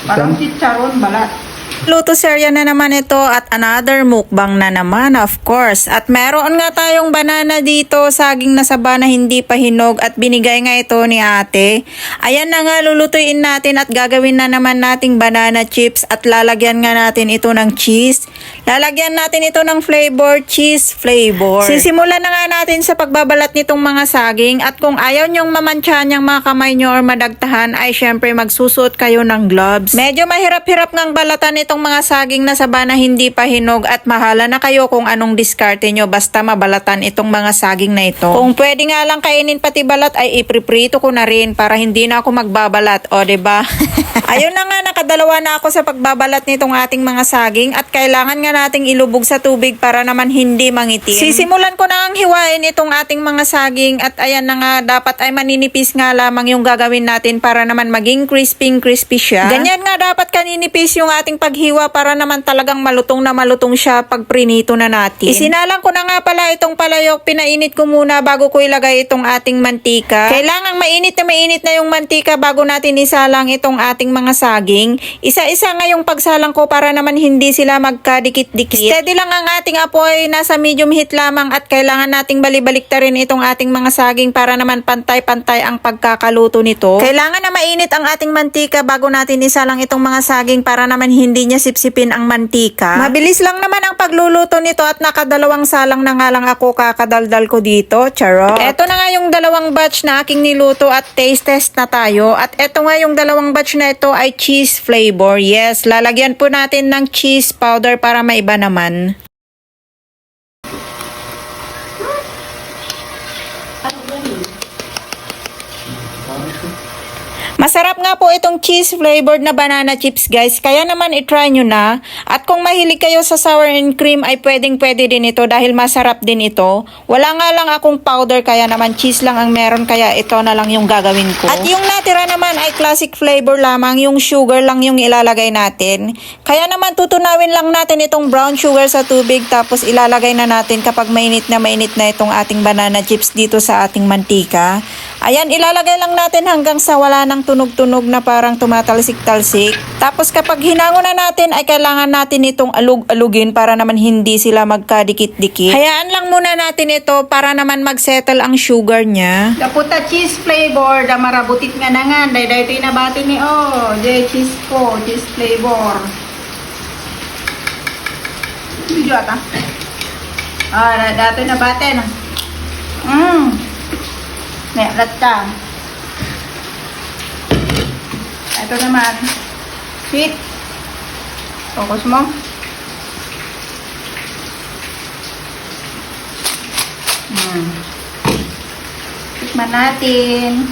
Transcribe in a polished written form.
Parang chicharon balat. Luto serya na naman ito at another mukbang na naman, of course. At meron nga tayong banana dito, saging na saba na hindi pa hinog at binigay nga ito ni ate. Ayan na nga, lulutuin natin at gagawin na naman nating banana chips at lalagyan nga natin ito ng cheese. Lalagyan natin ito ng flavor, cheese flavor. Sisimulan na nga natin sa pagbabalat nitong mga saging at kung ayaw nyong mamantsahan yung mga kamay nyo or madagtahan ay syempre magsusuot kayo ng gloves. Medyo mahirap-hirap ngang balatan itong mga saging na saba na hindi pa hinog at mahala na kayo kung anong diskarte nyo basta mabalatan itong mga saging na ito. Kung pwede nga lang kainin pati balat ay ipriprito ko na rin para hindi na ako magbabalat, o diba? Ayun na nga, nakadalawa na ako sa pagbabalat nitong ating mga saging at kailangan nga nating ilubog sa tubig para naman hindi mangitim. Sisimulan ko na ang hiwain itong ating mga saging at ayan na nga, dapat ay maninipis nga lamang yung gagawin natin para naman maging crispy siya. Ganyan nga dapat kaninipis yung ating paghiwa para naman talagang malutong na malutong siya pag prinito na natin. Isinalang ko na nga pala itong palayok, pinainit ko muna bago ko ilagay itong ating mantika. Kailangang mainit na yung mantika bago natin isalang itong ating mga saging. Isa-isa nga yung pagsalang ko para naman hindi sila magkadikit-dikit. Steady lang ang ating apoy, nasa medium heat lamang at kailangan nating balibalik ta rin itong ating mga saging para naman pantay-pantay ang pagkakaluto nito. Kailangan na mainit ang ating mantika bago natin isalang itong mga saging para naman hindi niya sipsipin ang mantika. Mabilis lang naman ang pagluluto nito at nakadalawang salang na nga lang ako kakadaldal ko dito. Charot. Eto na nga yung dalawang batch na aking niluto at taste test na tayo. At eto nga yung dalawang batch na ito ay cheese flavor. Yes, lalagyan po natin ng cheese powder para maiba naman. Masarap nga po itong cheese flavored na banana chips guys, kaya naman itry nyo na. At kung mahilig kayo sa sour and cream ay pwede din ito dahil masarap din ito. Wala nga lang akong powder kaya naman cheese lang ang meron kaya ito na lang yung gagawin ko. At yung natira naman ay classic flavor lamang, yung sugar lang yung ilalagay natin. Kaya naman tutunawin lang natin itong brown sugar sa tubig tapos ilalagay na natin kapag mainit na itong ating banana chips dito sa ating mantika. Ayan, ilalagay lang natin hanggang sa wala ng tunog-tunog na parang tumatalsik-talsik. Tapos kapag hinango na natin ay kailangan natin itong alug-alugin para naman hindi sila magkadikit-dikit. Hayaan lang muna natin ito para naman mag-settle ang sugar niya. Daputa cheese flavor, da marabutit nga na nga. Day-day ito inabati ni Jay cheese ko, cheese flavor. Video ata. Dato inabati na. Alat ka. Ito naman. Sweet. Focus mo. Tikman natin.